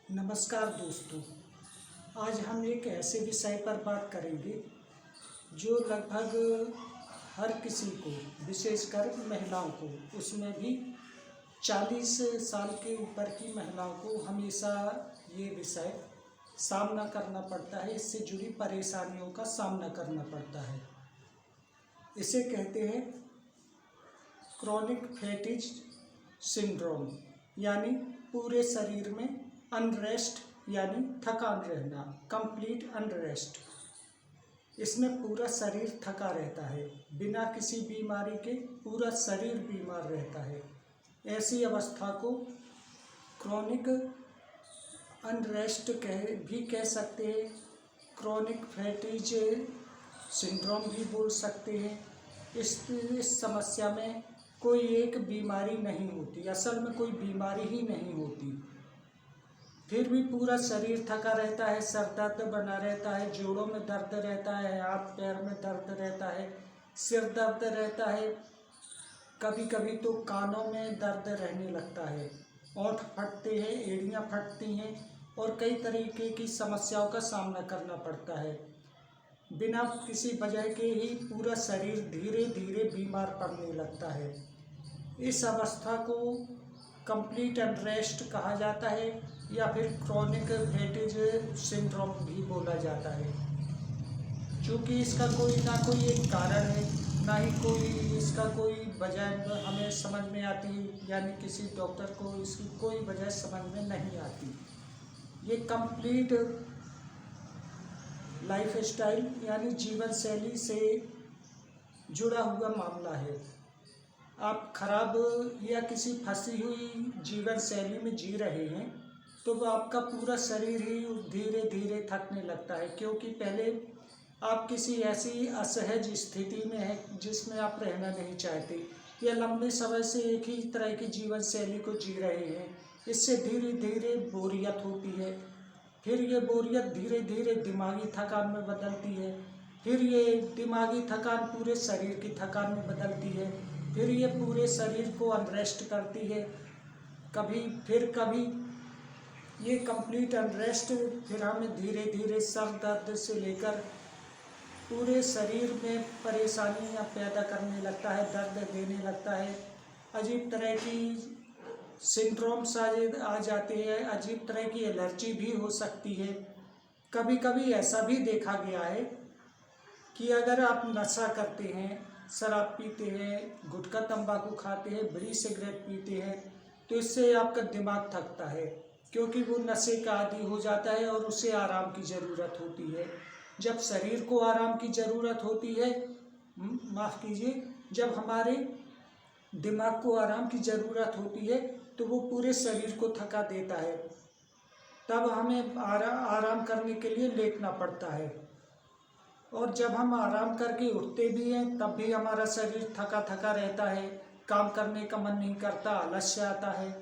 नमस्कार दोस्तों। आज हम एक ऐसे विषय पर बात करेंगे जो लगभग हर किसी को, विशेषकर महिलाओं को, उसमें भी 40 साल के ऊपर की महिलाओं को हमेशा ये विषय सामना करना पड़ता है। इससे जुड़ी परेशानियों का सामना करना पड़ता है। इसे कहते हैं क्रॉनिक फैटिग सिंड्रोम, यानी पूरे शरीर में अनरेस्ट यानी थकान रहना, कंप्लीट अनरेस्ट। इसमें पूरा शरीर थका रहता है, बिना किसी बीमारी के पूरा शरीर बीमार रहता है। ऐसी अवस्था को क्रॉनिक अनरेस्ट भी कह सकते हैं, क्रॉनिक फैटिग सिंड्रोम भी बोल सकते हैं। इस समस्या में कोई एक बीमारी नहीं होती, असल में कोई बीमारी ही नहीं होती, फिर भी पूरा शरीर थका रहता है, सर दर्द बना रहता है, जोड़ों में दर्द रहता है, हाथ पैर में दर्द रहता है, सिर दर्द रहता है, कभी कभी तो कानों में दर्द रहने लगता है, ओंठ फटते हैं, एड़ियाँ फटती हैं और कई तरीके की समस्याओं का सामना करना पड़ता है। बिना किसी वजह के ही पूरा शरीर धीरे धीरे बीमार पड़ने लगता है। इस अवस्था को कंप्लीट अनरेस्ट कहा जाता है या फिर क्रॉनिक फैटिग सिंड्रोम भी बोला जाता है। क्योंकि इसका ना कोई एक कारण है, ना ही कोई इसका कोई वजह हमें समझ में आती, यानी किसी डॉक्टर को इसकी कोई वजह समझ में नहीं आती। ये कंप्लीट लाइफ स्टाइल यानी जीवन शैली से जुड़ा हुआ मामला है। आप खराब या किसी फंसी हुई जीवन शैली में जी रहे हैं तो वो आपका पूरा शरीर ही धीरे धीरे थकने लगता है, क्योंकि पहले आप किसी ऐसी असहज स्थिति में हैं जिसमें आप रहना नहीं चाहते, या लंबे समय से एक ही तरह की जीवन शैली को जी रहे हैं। इससे धीरे धीरे बोरियत होती है, फिर ये बोरियत धीरे धीरे दिमागी थकान में बदलती है, फिर ये दिमागी थकान पूरे शरीर की थकान में बदलती है, फिर ये पूरे शरीर को अनरेस्ट करती है। कभी ये कंप्लीट अनरेस्ट फिर हमें धीरे धीरे सर दर्द से लेकर पूरे शरीर में परेशानियां पैदा करने लगता है, दर्द देने लगता है। अजीब तरह की सिंड्रोम्स आ जाते हैं, अजीब तरह की एलर्जी भी हो सकती है। कभी कभी ऐसा भी देखा गया है कि अगर आप नशा करते हैं, शराब पीते हैं, गुटखा तंबाकू खाते हैं, बीड़ी सिगरेट पीते हैं, तो इससे आपका दिमाग थकता है, क्योंकि वो नशे का आदी हो जाता है और उसे आराम की ज़रूरत होती है। जब शरीर को आराम की ज़रूरत होती है, माफ़ कीजिए, जब हमारे दिमाग को आराम की ज़रूरत होती है तो वो पूरे शरीर को थका देता है। तब हमें आराम करने के लिए लेटना पड़ता है, और जब हम आराम करके उठते भी हैं तब भी हमारा शरीर थका थका रहता है, काम करने का मन नहीं करता, आलस्य आता है,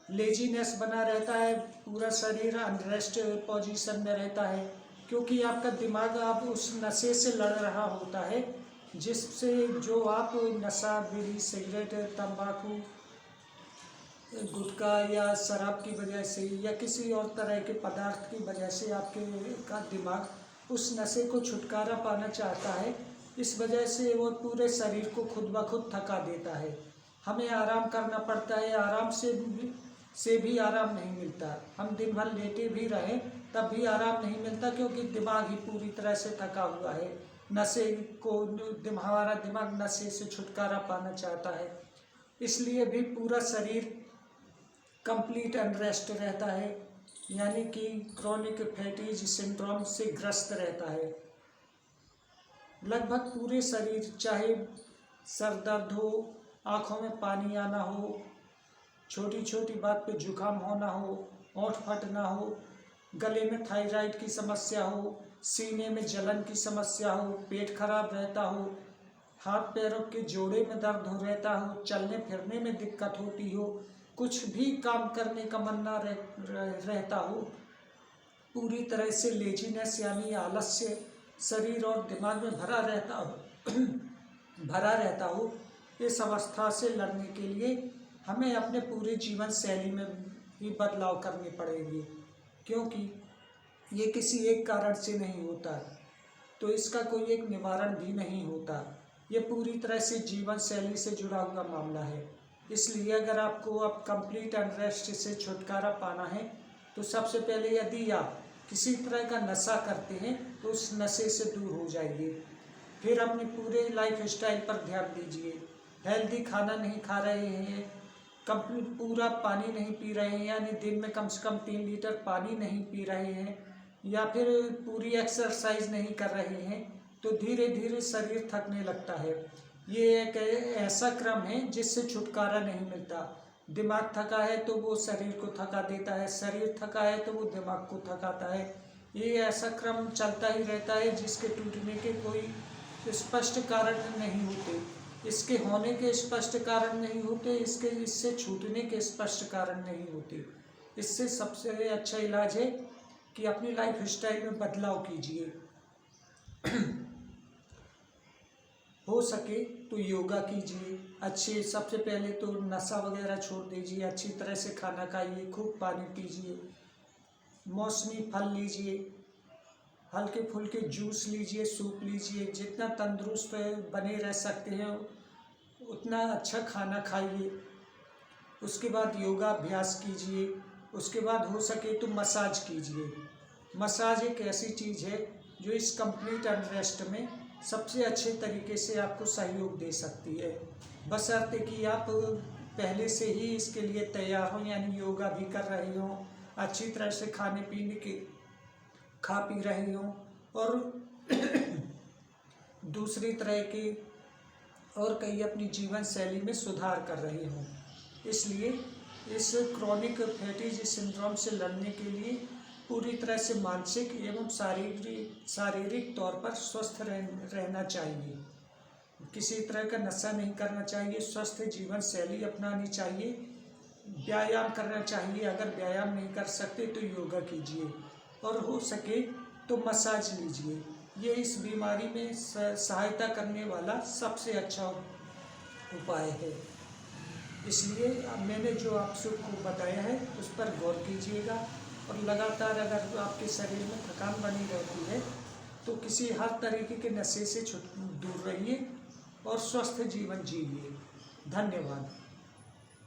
लेजीनेस बना रहता है, पूरा शरीर अनरेस्ट पोजीशन में रहता है, क्योंकि आपका दिमाग आप उस नशे से लड़ रहा होता है जिससे जो आप नशा, बीड़ी सिगरेट तंबाकू गुटखा या शराब की वजह से या किसी और तरह के पदार्थ की वजह से आपके का दिमाग उस नशे को छुटकारा पाना चाहता है। इस वजह से वो पूरे शरीर को खुद ब खुद थका देता है। हमें आराम करना पड़ता है, आराम से भी आराम नहीं मिलता। हम दिन भर लेटे भी रहें तब भी आराम नहीं मिलता, क्योंकि दिमाग ही पूरी तरह से थका हुआ है। हमारा दिमाग नशे से छुटकारा पाना चाहता है, इसलिए भी पूरा शरीर कंप्लीट अनरेस्ट रहता है, यानी कि क्रॉनिक फैटिग सिंड्रोम से ग्रस्त रहता है। लगभग पूरे शरीर, चाहे सर दर्द हो, आँखों में पानी आना हो, छोटी छोटी बात पे जुकाम होना हो, ओंठ फटना हो, गले में थायराइड की समस्या हो, सीने में जलन की समस्या हो, पेट खराब रहता हो, हाथ पैरों के जोड़े में दर्द हो रहता हो, चलने फिरने में दिक्कत होती हो, कुछ भी काम करने का मन ना रहता हो, पूरी तरह से लेजीनेस यानी आलस्य शरीर और दिमाग में भरा रहता हो, इस अवस्था से लड़ने के लिए हमें अपने पूरे जीवन शैली में ही बदलाव करने पड़ेंगे, क्योंकि ये किसी एक कारण से नहीं होता, तो इसका कोई एक निवारण भी नहीं होता। ये पूरी तरह से जीवन शैली से जुड़ा हुआ मामला है। इसलिए अगर आपको अब कंप्लीट अनरेस्ट से छुटकारा पाना है तो सबसे पहले यदि आप किसी तरह का नशा करते हैं तो उस नशे से दूर हो जाइए। फिर अपने पूरे लाइफ स्टाइल पर ध्यान दीजिए। हेल्दी खाना नहीं खा रहे हैं, कंप्लीट पूरा पानी नहीं पी रहे हैं, यानी दिन में कम से कम 3 लीटर पानी नहीं पी रहे हैं, या फिर पूरी एक्सरसाइज नहीं कर रहे हैं, तो धीरे धीरे शरीर थकने लगता है। ये एक ऐसा क्रम है जिससे छुटकारा नहीं मिलता। दिमाग थका है तो वो शरीर को थका देता है, शरीर थका है तो वो दिमाग को थकाता है। ये ऐसा क्रम चलता ही रहता है जिसके टूटने के कोई स्पष्ट कारण नहीं होते, इसके होने के स्पष्ट कारण नहीं होते, इससे छूटने के स्पष्ट कारण नहीं होते। इससे सबसे अच्छा इलाज है कि अपनी लाइफ स्टाइल में बदलाव कीजिए। हो सके तो योगा कीजिए, अच्छे सबसे पहले तो नशा वगैरह छोड़ दीजिए, अच्छी तरह से खाना खाइए, खूब पानी पीजिए, मौसमी फल लीजिए, हल्के फुल्के जूस लीजिए, सूप लीजिए, जितना तंदुरुस्त बने रह सकते हैं उतना अच्छा खाना खाइए। उसके बाद योगा अभ्यास कीजिए। उसके बाद हो सके तो मसाज कीजिए। मसाज एक ऐसी चीज़ है जो इस कंप्लीट अनरेस्ट में सबसे अच्छे तरीके से आपको सहयोग दे सकती है, बशर्ते कि आप पहले से ही इसके लिए तैयार हों, यानी योगा भी कर रहे हों, अच्छी तरह से खाने पीने के खा पी रहे हों, और दूसरी तरह के और कई अपनी जीवन शैली में सुधार कर रहे हों। इसलिए इस क्रोनिक फैटी सिंड्रोम से लड़ने के लिए पूरी तरह से मानसिक एवं शारीरिक तौर पर स्वस्थ रहना चाहिए। किसी तरह का नशा नहीं करना चाहिए, स्वस्थ जीवन शैली अपनानी चाहिए, व्यायाम करना चाहिए। अगर व्यायाम नहीं कर सकते तो योगा कीजिए, और हो सके तो मसाज लीजिए। ये इस बीमारी में सहायता करने वाला सबसे अच्छा उपाय है। इसलिए मैंने जो आप सबको बताया है उस पर गौर कीजिएगा, और लगातार अगर आपके शरीर में थकान बनी रहती है तो किसी हर तरीके के नशे से दूर रहिए और स्वस्थ जीवन जिए। धन्यवाद।